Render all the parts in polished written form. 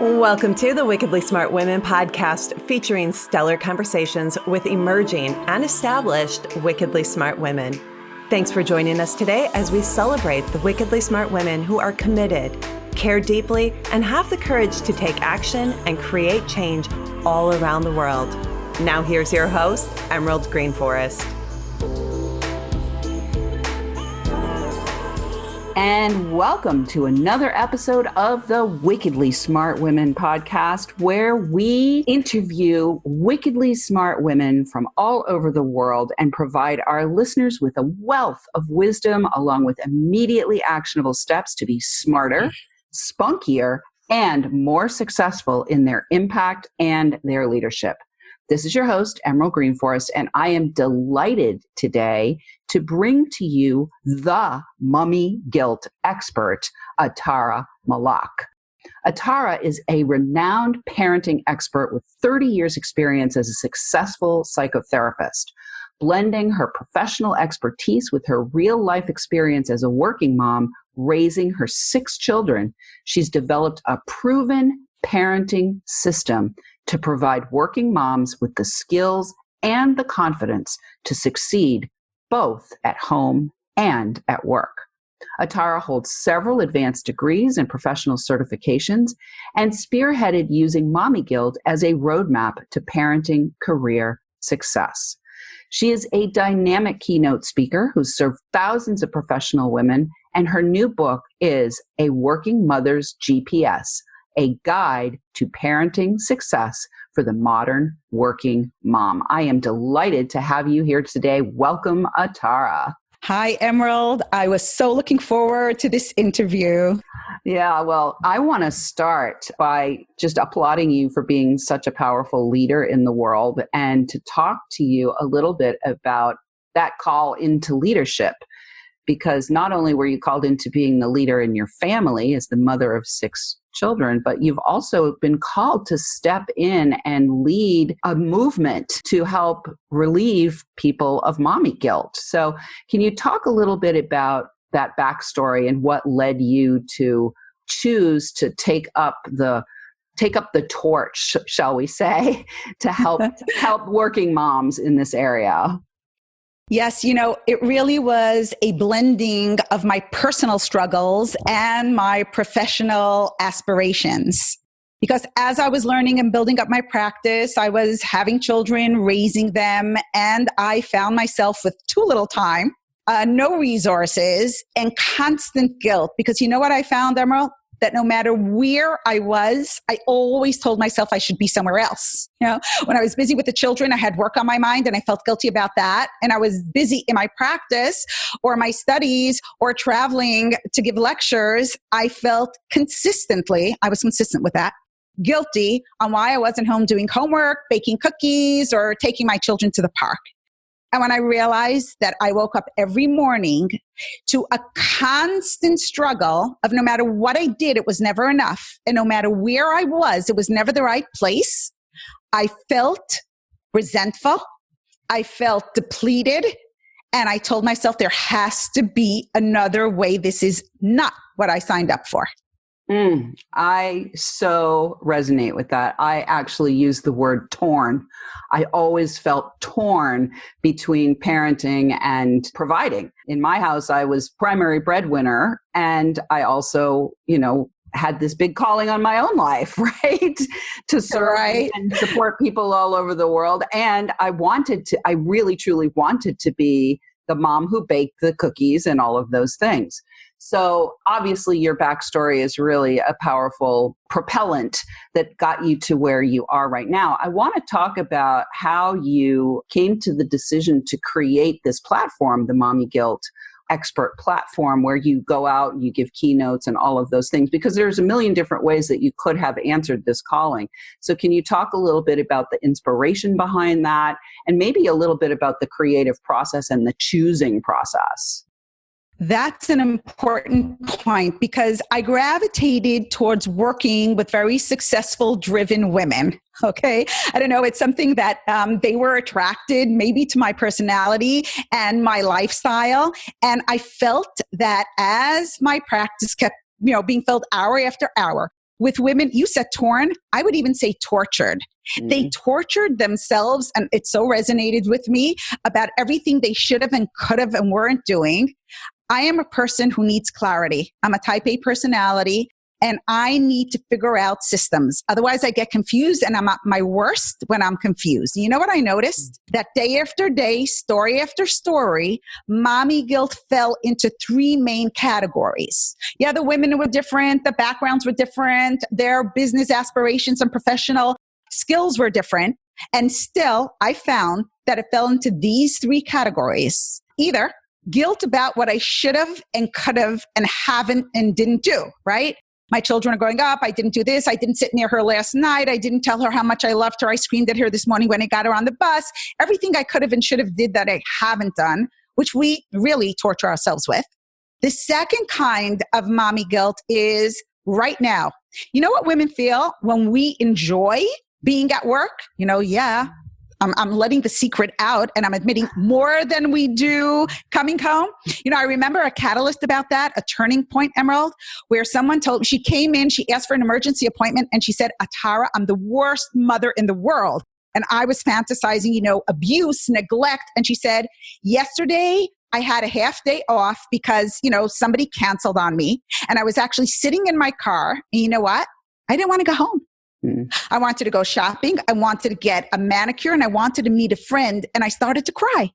Welcome to the Wickedly Smart Women podcast, featuring stellar conversations with emerging and established wickedly smart women. Thanks for joining us today as we celebrate the wickedly smart women who are committed, care deeply, and have the courage to take action and create change all around the world. Now here's your host, Emerald Greenforest. And welcome to another episode of the Wickedly Smart Women podcast, where we interview wickedly smart women from all over the world and provide our listeners with a wealth of wisdom along with immediately actionable steps to be smarter, spunkier, and more successful in their impact and their leadership. This is your host, Emerald Greenforest, and I am delighted today to bring to you the mommy guilt expert, Atara Malach. Atara is a renowned parenting expert with 30 years experience as a successful psychotherapist. Blending her professional expertise with her real-life experience as a working mom, raising her 6 children, she's developed a proven parenting system to provide working moms with the skills and the confidence to succeed both at home and at work. Atara holds several advanced degrees and professional certifications and spearheaded using mommy guilt as a roadmap to parenting career success. She is a dynamic keynote speaker who's served thousands of professional women, and her new book is A Working Mother's GPS, a guide to parenting success for the modern working mom. I am delighted to have you here today. Welcome, Atara. Hi, Emerald. I was so looking forward to this interview. Yeah, well, I want to start by just applauding you for being such a powerful leader in the world and to talk to you a little bit about that call into leadership. Because not only were you called into being the leader in your family as the mother of 6 children, but you've also been called to step in and lead a movement to help relieve people of mommy guilt. So can you talk a little bit about that backstory and what led you to choose to take up the torch, shall we say, to help working moms in this area? Yes, it really was a blending of my personal struggles and my professional aspirations. Because as I was learning and building up my practice, I was having children, raising them, and I found myself with too little time, no resources, and constant guilt. Because you know what I found, Emerald? That no matter where I was, I always told myself I should be somewhere else. When I was busy with the children, I had work on my mind and I felt guilty about that. And I was busy in my practice or my studies or traveling to give lectures. I was consistent with that, guilty on why I wasn't home doing homework, baking cookies, or taking my children to the park. And when I realized that I woke up every morning to a constant struggle of no matter what I did, it was never enough. And no matter where I was, it was never the right place. I felt resentful. I felt depleted. And I told myself there has to be another way. This is not what I signed up for. I so resonate with that. I actually use the word torn. I always felt torn between parenting and providing. In my house, I was primary breadwinner, and I also, had this big calling on my own life, right? To serve and support people all over the world. And I really, truly wanted to be the mom who baked the cookies and all of those things. So obviously your backstory is really a powerful propellant that got you to where you are right now. I want to talk about how you came to the decision to create this platform, the Mommy Guilt Expert platform, where you go out and you give keynotes and all of those things, because there's a million different ways that you could have answered this calling. So can you talk a little bit about the inspiration behind that, and maybe a little bit about the creative process and the choosing process? That's an important point because I gravitated towards working with very successful, driven women. Okay. I don't know. It's something that they were attracted maybe to my personality and my lifestyle. And I felt that as my practice kept, being filled hour after hour with women, you said torn, I would even say tortured. They tortured themselves, and it so resonated with me about everything they should have and could have and weren't doing. I am a person who needs clarity. I'm a type A personality, and I need to figure out systems. Otherwise, I get confused, and I'm at my worst when I'm confused. You know what I noticed? That day after day, story after story, mommy guilt fell into three main categories. Yeah, the women were different, the backgrounds were different, their business aspirations and professional skills were different. And still, I found that it fell into these three categories. Either guilt about what I should have and could have and haven't and didn't do, right? My children are growing up. I didn't do this. I didn't sit near her last night. I didn't tell her how much I loved her. I screamed at her this morning when I got her on the bus. Everything I could have and should have did that I haven't done, which we really torture ourselves with. The second kind of mommy guilt is right now. You know what women feel when we enjoy being at work? I'm letting the secret out and I'm admitting more than we do coming home. I remember a catalyst about that, a turning point, Emerald, where someone told me, she came in, she asked for an emergency appointment and she said, Atara, I'm the worst mother in the world. And I was fantasizing, abuse, neglect. And she said, yesterday I had a half day off because, somebody canceled on me. And I was actually sitting in my car. And you know what? I didn't want to go home. I wanted to go shopping. I wanted to get a manicure and I wanted to meet a friend. And I started to cry.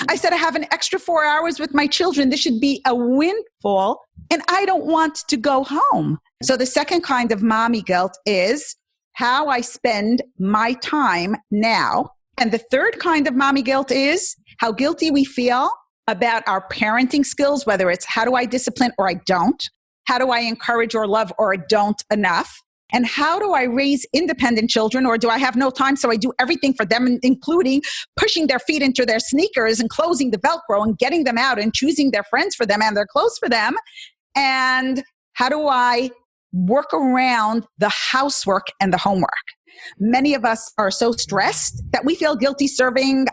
I said, I have an extra 4 hours with my children. This should be a windfall. And I don't want to go home. So the second kind of mommy guilt is how I spend my time now. And the third kind of mommy guilt is how guilty we feel about our parenting skills, whether it's how do I discipline or I don't? How do I encourage or love or I don't enough? And how do I raise independent children, or do I have no time so I do everything for them, including pushing their feet into their sneakers and closing the Velcro and getting them out and choosing their friends for them and their clothes for them? And how do I work around the housework and the homework? Many of us are so stressed that we feel guilty serving,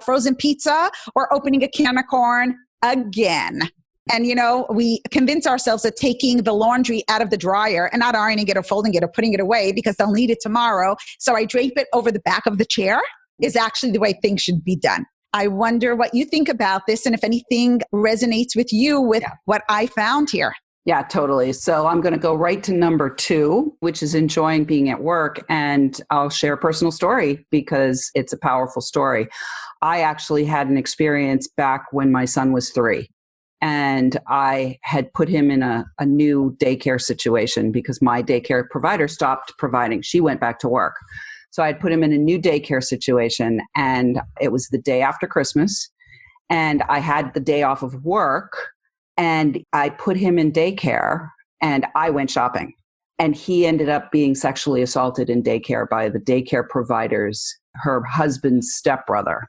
frozen pizza or opening a can of corn again. And, we convince ourselves that taking the laundry out of the dryer and not ironing it or folding it or putting it away because they'll need it tomorrow, so I drape it over the back of the chair, is actually the way things should be done. I wonder what you think about this and if anything resonates with you with what I found here. Yeah, totally. So I'm going to go right to number 2, which is enjoying being at work. And I'll share a personal story because it's a powerful story. I actually had an experience back when my son was 3. And I had put him in a new daycare situation because my daycare provider stopped providing. She went back to work. So I had put him in a new daycare situation, and it was the day after Christmas. And I had the day off of work, and I put him in daycare, and I went shopping. And he ended up being sexually assaulted in daycare by the daycare provider's, her husband's stepbrother.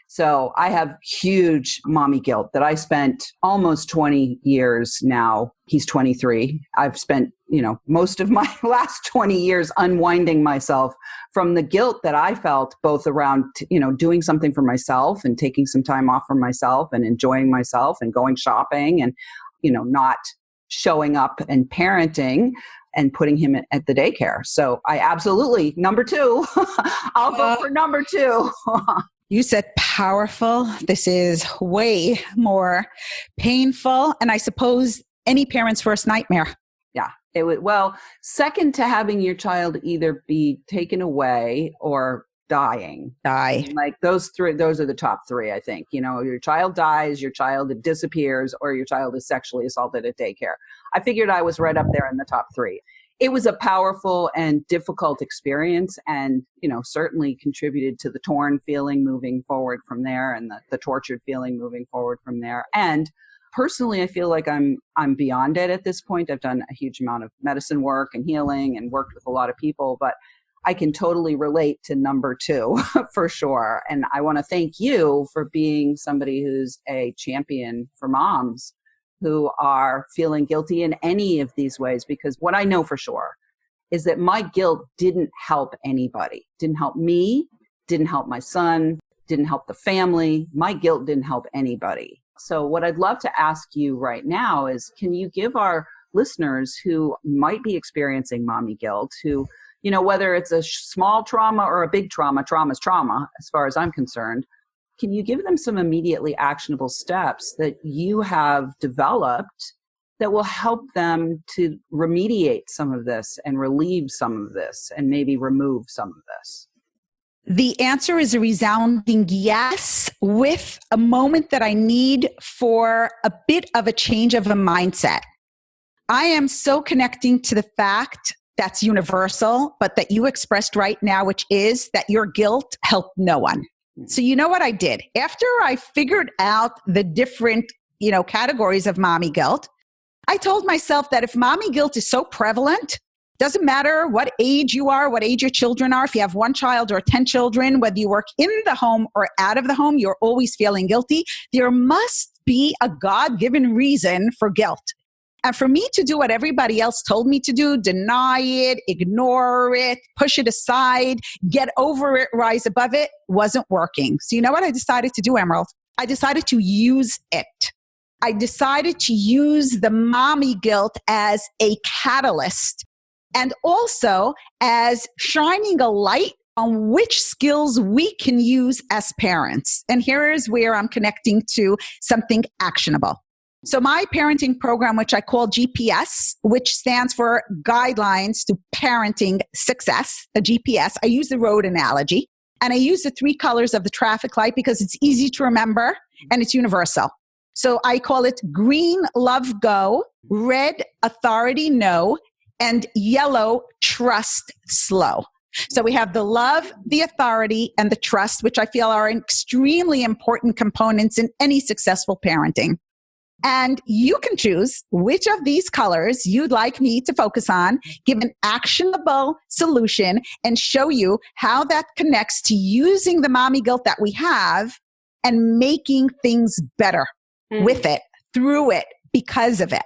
So I have huge mommy guilt that I spent almost 20 years now. He's 23. I've spent, most of my last 20 years unwinding myself from the guilt that I felt both around, doing something for myself and taking some time off for myself and enjoying myself and going shopping and, not showing up and parenting and putting him at the daycare. So I absolutely, number 2, I'll go for number 2. You said powerful. This is way more painful. And I suppose any parent's worst nightmare. Yeah. It would, second to having your child either be taken away or die. Like those are the top 3, I think. Your child dies, your child disappears, or your child is sexually assaulted at daycare. I figured I was right up there in the top 3. It was a powerful and difficult experience and, certainly contributed to the torn feeling moving forward from there and the tortured feeling moving forward from there. And personally, I feel like I'm beyond it at this point. I've done a huge amount of medicine work and healing and worked with a lot of people, but I can totally relate to number 2 for sure. And I want to thank you for being somebody who's a champion for moms who are feeling guilty in any of these ways, because what I know for sure is that my guilt didn't help anybody. Didn't help me, didn't help my son, didn't help the family. My guilt didn't help anybody. So what I'd love to ask you right now is, can you give our listeners who might be experiencing mommy guilt, who, whether it's a small trauma or a big trauma, trauma's trauma, as far as I'm concerned, can you give them some immediately actionable steps that you have developed that will help them to remediate some of this and relieve some of this and maybe remove some of this? The answer is a resounding yes, with a moment that I need for a bit of a change of a mindset. I am so connecting to the fact that's universal, but that you expressed right now, which is that your guilt helped no one. So you know what I did? After I figured out the different, categories of mommy guilt, I told myself that if mommy guilt is so prevalent, doesn't matter what age you are, what age your children are, if you have 1 child or 10 children, whether you work in the home or out of the home, you're always feeling guilty. There must be a God-given reason for guilt. And for me to do what everybody else told me to do, deny it, ignore it, push it aside, get over it, rise above it, wasn't working. So you know what I decided to do, Emerald? I decided to use it. I decided to use the mommy guilt as a catalyst and also as shining a light on which skills we can use as parents. And here is where I'm connecting to something actionable. So my parenting program, which I call GPS, which stands for Guidelines to Parenting Success, a GPS, I use the road analogy, and I use the 3 colors of the traffic light because it's easy to remember and it's universal. So I call it green, love, go, red, authority, no, and yellow, trust, slow. So we have the love, the authority, and the trust, which I feel are extremely important components in any successful parenting. And you can choose which of these colors you'd like me to focus on, give an actionable solution, and show you how that connects to using the mommy guilt that we have and making things better with it, through it, because of it.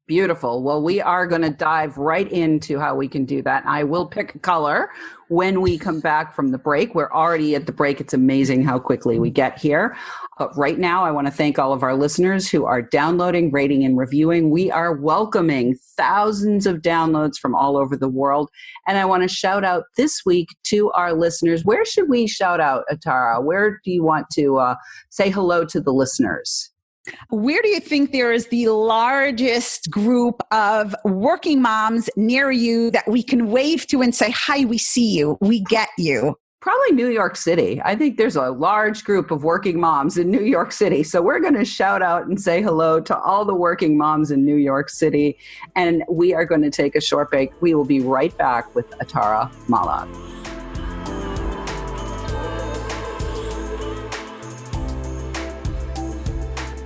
Beautiful. Well, we are going to dive right into how we can do that. I will pick a color when we come back from the break. We're already at the break. It's amazing how quickly we get here. But right now, I want to thank all of our listeners who are downloading, rating, and reviewing. We are welcoming thousands of downloads from all over the world. And I want to shout out this week to our listeners. Where should we shout out, Atara? Where do you want to say hello to the listeners? Where do you think there is the largest group of working moms near you that we can wave to and say, hi, we see you, we get you? Probably New York City. I think there's a large group of working moms in New York City. So we're going to shout out and say hello to all the working moms in New York City. And we are going to take a short break. We will be right back with Atara Malach.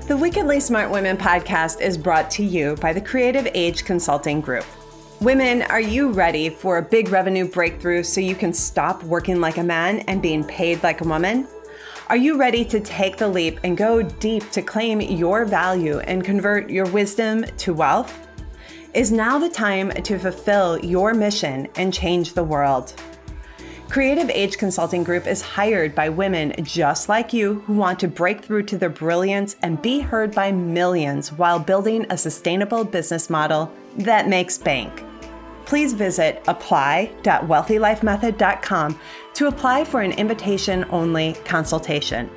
The Wickedly Smart Women podcast is brought to you by the Creative Age Consulting Group. Women, are you ready for a big revenue breakthrough so you can stop working like a man and being paid like a woman? Are you ready to take the leap and go deep to claim your value and convert your wisdom to wealth? Is now the time to fulfill your mission and change the world? Creative Age Consulting Group is hired by women just like you who want to break through to their brilliance and be heard by millions while building a sustainable business model that makes bank. Please visit apply.wealthylifemethod.com to apply for an invitation-only consultation.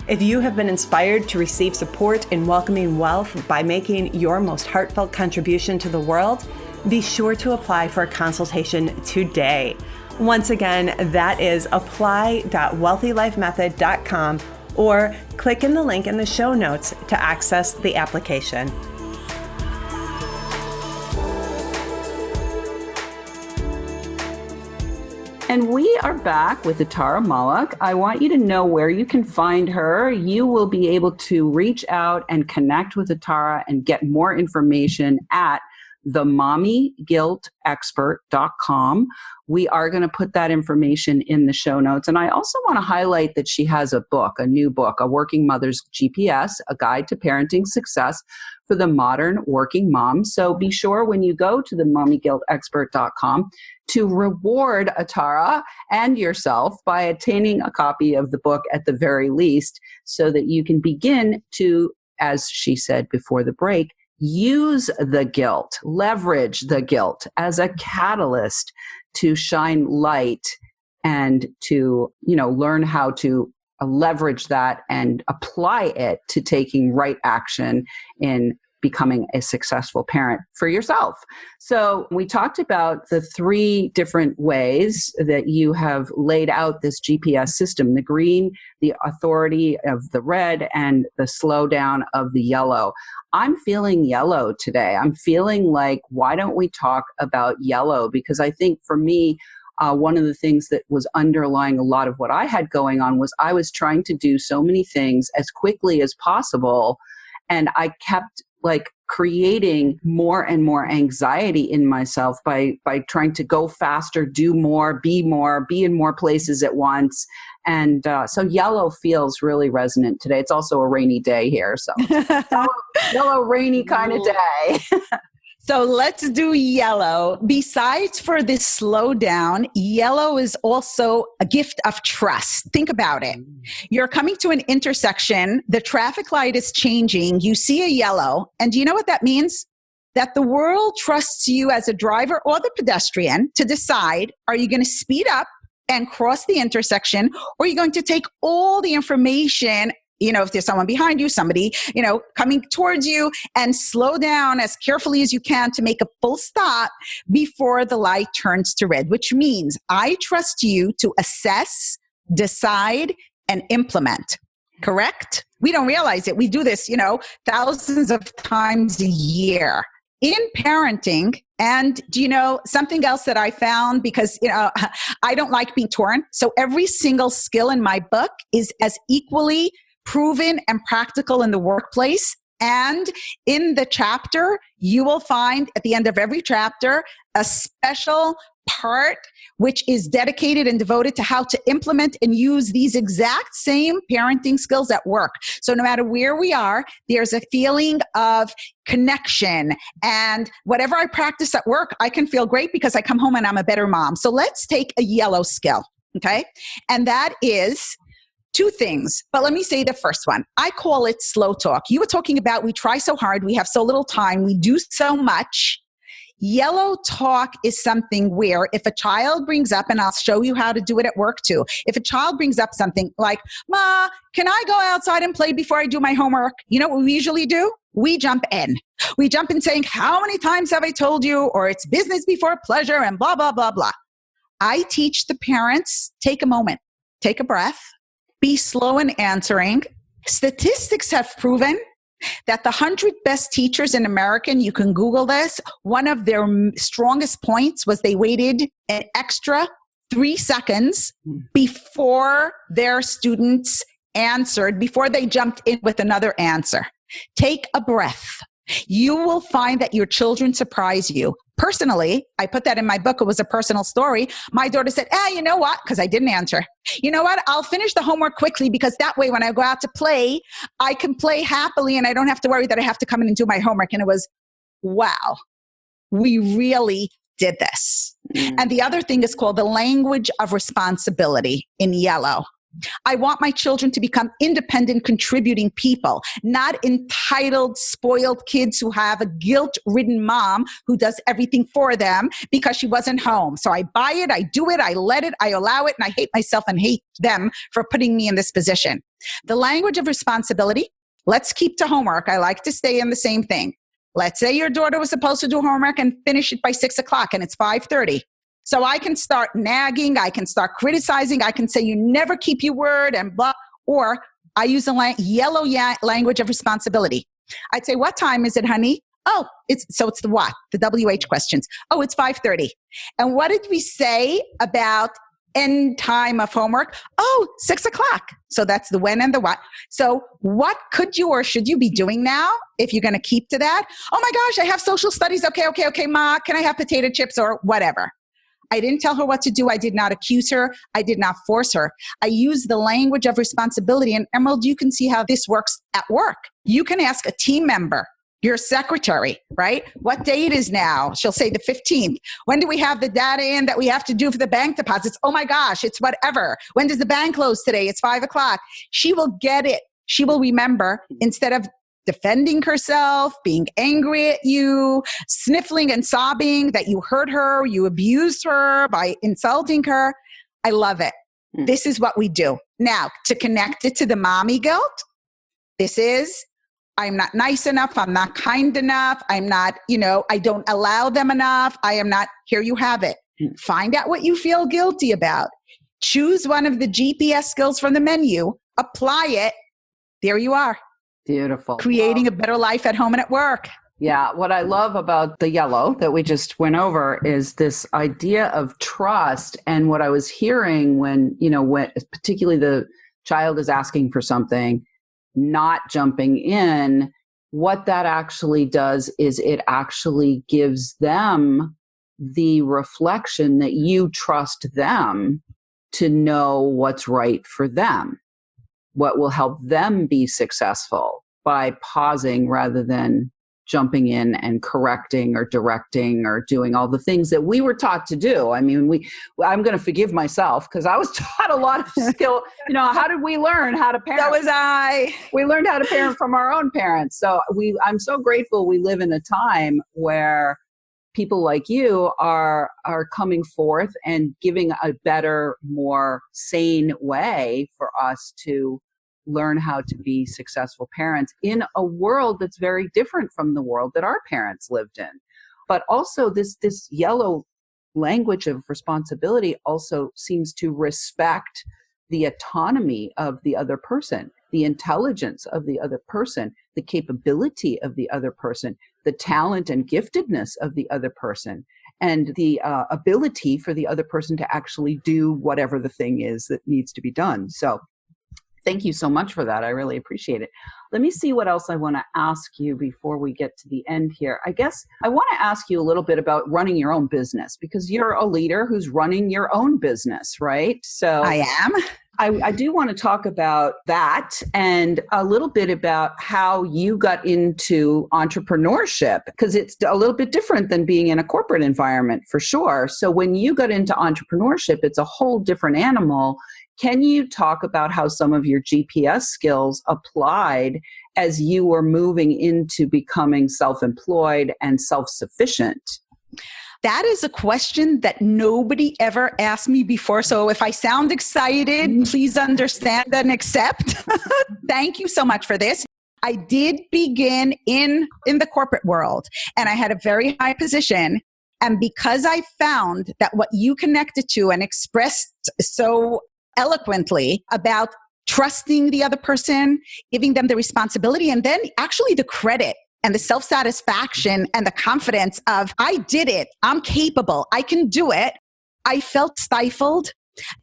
If you have been inspired to receive support in welcoming wealth by making your most heartfelt contribution to the world, be sure to apply for a consultation today. Once again, that is apply.wealthylifemethod.com or click in the link in the show notes to access the application. And we are back with Atara Malach. I want you to know where you can find her. You will be able to reach out and connect with Atara and get more information at themommyguiltexpert.com. We are going to put that information in the show notes. And I also want to highlight that she has a book, a new book, A Working Mother's GPS, A Guide to Parenting Success for the Modern Working Mom. So be sure when you go to themommyguiltexpert.com to reward Atara and yourself by attaining a copy of the book at the very least, so that you can begin to, as she said before the break, use the guilt, leverage the guilt as a catalyst to shine light and to, learn how to leverage that and apply it to taking right action in becoming a successful parent for yourself. So we talked about the 3 different ways that you have laid out this GPS system: the green, the authority of the red, and the slowdown of the yellow. I'm feeling yellow today. I'm feeling like, why don't we talk about yellow? Because I think for me, one of the things that was underlying a lot of what I had going on was I was trying to do so many things as quickly as possible. And I kept creating more and more anxiety in myself by trying to go faster, do more, be in more places at once. And so yellow feels really resonant today. It's also a rainy day here. So yellow, rainy kind of day. So let's do yellow. Besides for this slowdown, yellow is also a gift of trust. Think about it. You're coming to an intersection. The traffic light is changing. You see a yellow. And do you know what that means? That the world trusts you as a driver or the pedestrian to decide, are you going to speed up and cross the intersection, or are you going to take all the information, if there's someone behind you, somebody, coming towards you, and slow down as carefully as you can to make a full stop before the light turns to red, which means I trust you to assess, decide, and implement. Correct? We don't realize it. We do this, thousands of times a year in parenting. And do you know something else that I found? Because, I don't like being torn. So every single skill in my book is as equally proven and practical in the workplace. And in the chapter, you will find at the end of every chapter a special part which is dedicated and devoted to how to implement and use these exact same parenting skills at work. So no matter where we are, there's a feeling of connection. And whatever I practice at work, I can feel great because I come home and I'm a better mom. So let's take a yellow skill, okay? And that is 2 things, but let me say the first one. I call it slow talk. You were talking about we try so hard, we have so little time, we do so much. Yellow talk is something where if a child brings up, and I'll show you how to do it at work too. If a child brings up something like, Ma, can I go outside and play before I do my homework? You know what we usually do? We jump in. We jump in saying, how many times have I told you? Or it's business before pleasure and blah, blah, blah, blah. I teach the parents, take a moment, take a breath, be slow in answering. Statistics have proven that the 100 best teachers in America, and you can Google this, one of their strongest points was they waited an extra 3 seconds before their students answered, before they jumped in with another answer. Take a breath. You will find that your children surprise you. Personally, I put that in my book. It was a personal story. My daughter said, you know what? Because I didn't answer. You know what? I'll finish the homework quickly because that way when I go out to play, I can play happily and I don't have to worry that I have to come in and do my homework. And it was, wow, we really did this. And the other thing is called the language of responsibility in yellow. I want my children to become independent, contributing people, not entitled, spoiled kids who have a guilt-ridden mom who does everything for them because she wasn't home. So I buy it, I do it, I let it, I allow it, and I hate myself and hate them for putting me in this position. The language of responsibility, let's keep to homework. I like to stay in the same thing. Let's say your daughter was supposed to do homework and finish it by 6 o'clock and it's 5:30. So I can start nagging, I can start criticizing, I can say you never keep your word and blah, or I use the yellow language of responsibility. I'd say, what time is it, honey? Oh, it's the what? The WH questions. Oh, it's 5:30. And what did we say about end time of homework? Oh, 6 o'clock. So that's the when and the what. So what could you or should you be doing now if you're going to keep to that? Oh my gosh, I have social studies. Okay, Ma, can I have potato chips or whatever? I didn't tell her what to do. I did not accuse her. I did not force her. I used the language of responsibility. And Emerald, you can see how this works at work. You can ask a team member, your secretary, right? What day it is now? She'll say the 15th. When do we have the data in that we have to do for the bank deposits? Oh my gosh, it's whatever. When does the bank close today? It's 5 o'clock. She will get it. She will remember instead of defending herself, being angry at you, sniffling and sobbing that you hurt her, you abused her by insulting her. I love it. This is what we do. Now, to connect it to the mommy guilt, this is, I'm not nice enough. I'm not kind enough. I'm not, I don't allow them enough. I am not, here you have it. Find out what you feel guilty about. Choose one of the GPS skills from the menu, apply it. There you are. Beautiful. Creating a better life at home and at work. Yeah. What I love about the yellow that we just went over is this idea of trust. And what I was hearing when particularly the child is asking for something, not jumping in, what that actually does is it actually gives them the reflection that you trust them to know what's right for them, what will help them be successful by pausing rather than jumping in and correcting or directing or doing all the things that we were taught to do. I mean, I'm going to forgive myself because I was taught a lot of skill. How did we learn how to parent? That was I. We learned how to parent from our own parents. So I'm so grateful we live in a time where people like you are coming forth and giving a better, more sane way for us to learn how to be successful parents in a world that's very different from the world that our parents lived in. But also this yellow language of responsibility also seems to respect the autonomy of the other person, the intelligence of the other person, the capability of the other person, the talent and giftedness of the other person, and the ability for the other person to actually do whatever the thing is that needs to be done. So thank you so much for that. I really appreciate it. Let me see what else I want to ask you before we get to the end here. I guess I want to ask you a little bit about running your own business, because you're a leader who's running your own business, right? So I am. I do want to talk about that and a little bit about how you got into entrepreneurship, because it's a little bit different than being in a corporate environment for sure. So when you got into entrepreneurship, it's a whole different animal. Can you talk about how some of your GPS skills applied as you were moving into becoming self-employed and self-sufficient? That is a question that nobody ever asked me before. So if I sound excited, please understand and accept. Thank you so much for this. I did begin in the corporate world, and I had a very high position. And because I found that what you connected to and expressed so eloquently about trusting the other person, giving them the responsibility, and then actually the credit and the self-satisfaction and the confidence of, I did it, I'm capable, I can do it. I felt stifled.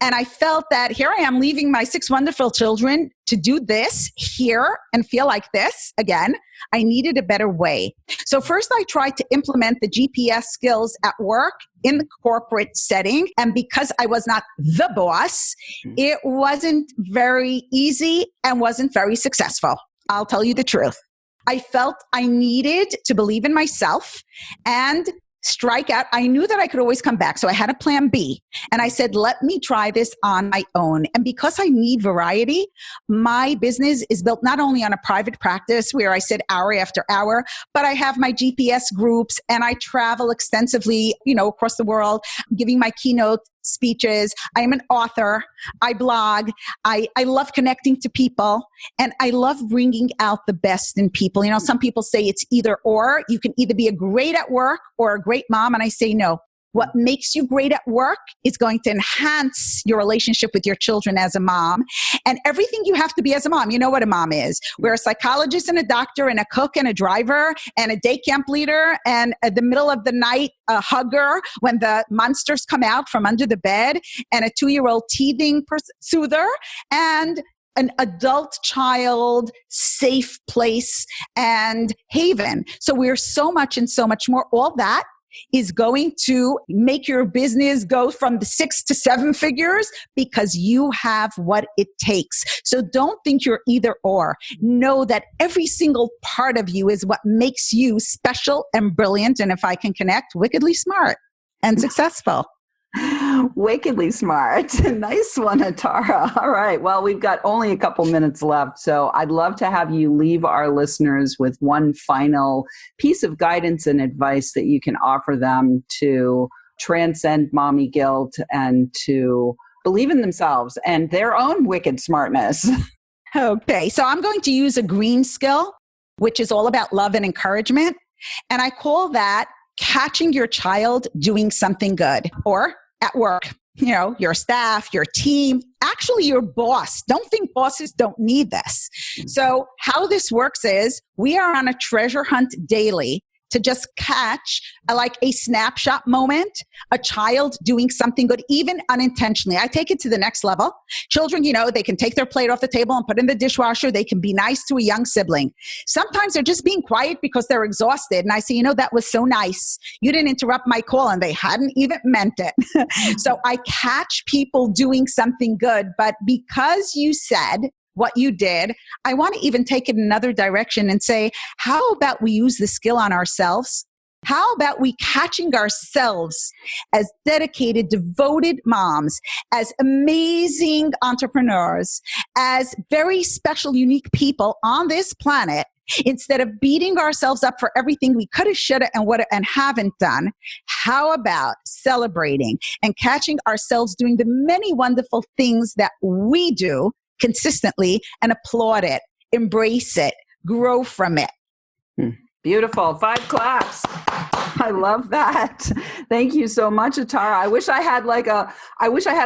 And I felt that here I am leaving my 6 wonderful children to do this here and feel like this again. I needed a better way. So first I tried to implement the GPS skills at work in the corporate setting. And because I was not the boss, it wasn't very easy and wasn't very successful. I'll tell you the truth. I felt I needed to believe in myself and strike out. I knew that I could always come back. So I had a plan B. And I said, let me try this on my own. And because I need variety, my business is built not only on a private practice where I sit hour after hour, but I have my GPS groups and I travel extensively, across the world, giving my keynote speeches. I am an author. I blog. I love connecting to people, and I love bringing out the best in people. Some people say it's either or. You can either be a great at work or a great mom. And I say, no, what makes you great at work is going to enhance your relationship with your children as a mom, and everything you have to be as a mom. You know what a mom is. We're a psychologist and a doctor and a cook and a driver and a day camp leader and at the middle of the night, a hugger when the monsters come out from under the bed, and a 2-year-old teething soother, and an adult child safe place and haven. So we're so much and so much more. All that is going to make your business go from the 6 to 7 figures because you have what it takes. So don't think you're either or. Know that every single part of you is what makes you special and brilliant. And if I can connect, wickedly smart and successful. Wickedly smart. Nice one, Atara. All right. Well, we've got only a couple minutes left, so I'd love to have you leave our listeners with one final piece of guidance and advice that you can offer them to transcend mommy guilt and to believe in themselves and their own wicked smartness. Okay. So I'm going to use a green skill, which is all about love and encouragement. And I call that catching your child doing something good, or at work, your staff, your team, actually your boss. Don't think bosses don't need this. So how this works is we are on a treasure hunt daily to just catch like a snapshot moment, a child doing something good, even unintentionally. I take it to the next level. Children, they can take their plate off the table and put it in the dishwasher. They can be nice to a young sibling. Sometimes they're just being quiet because they're exhausted. And I say, that was so nice. You didn't interrupt my call, and they hadn't even meant it. So I catch people doing something good, but because you said what you did, I want to even take it another direction and say, how about we use the skill on ourselves? How about we catching ourselves as dedicated, devoted moms, as amazing entrepreneurs, as very special, unique people on this planet, instead of beating ourselves up for everything we could have, should have, and would have, and haven't done? How about celebrating and catching ourselves doing the many wonderful things that we do consistently and applaud it, embrace it, grow from it? Beautiful. 5 claps. I love that. Thank you so much, Atara. I wish I had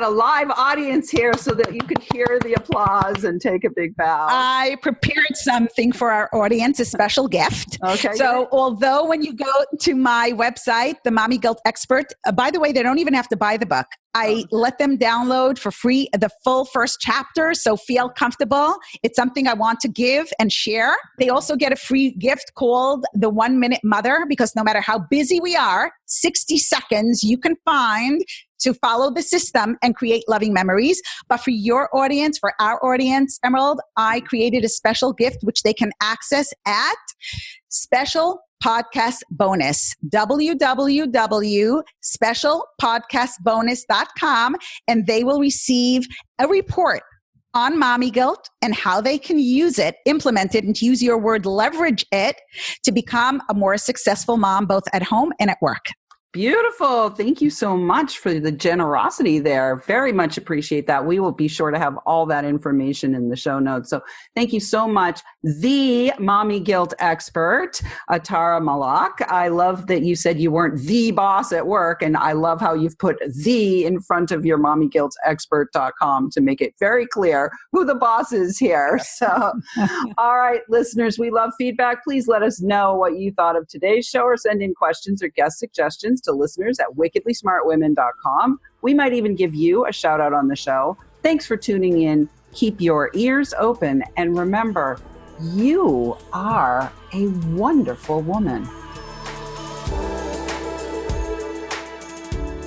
a live audience here so that you could hear the applause and take a big bow. I prepared something for our audience, a special gift. Okay. So although when you go to my website, The Mommy Guilt Expert, by the way, they don't even have to buy the book. I let them download for free the full first chapter, so feel comfortable. It's something I want to give and share. They also get a free gift called The 1 Minute Mother, because no matter how busy we are, 60 seconds you can find to follow the system and create loving memories. But for your audience, for our audience, Emerald, I created a special gift which they can access at Special Podcast Bonus, www.specialpodcastbonus.com, and they will receive a report on mommy guilt and how they can use it, implement it, and to use your word, leverage it to become a more successful mom, both at home and at work. Beautiful. Thank you so much for the generosity there. Very much appreciate that. We will be sure to have all that information in the show notes. So thank you so much. The mommy guilt expert, Atara Malach. I love that you said you weren't the boss at work, and I love how you've put the in front of your mommyguiltexpert.com to make it very clear who the boss is here. So, all right, listeners, we love feedback. Please let us know what you thought of today's show, or send in questions or guest suggestions to listeners at wickedlysmartwomen.com. We might even give you a shout out on the show. Thanks for tuning in. Keep your ears open, and remember, you are a wonderful woman.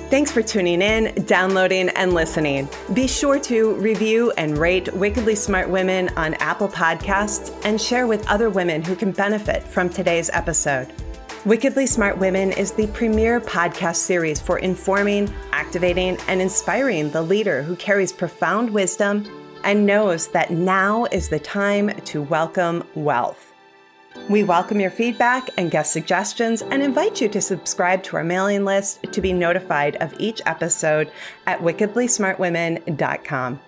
Thanks for tuning in, downloading, and listening. Be sure to review and rate Wickedly Smart Women on Apple Podcasts and share with other women who can benefit from today's episode. Wickedly Smart Women is the premier podcast series for informing, activating, and inspiring the leader who carries profound wisdom and knows that now is the time to welcome wealth. We welcome your feedback and guest suggestions and invite you to subscribe to our mailing list to be notified of each episode at wickedlysmartwomen.com.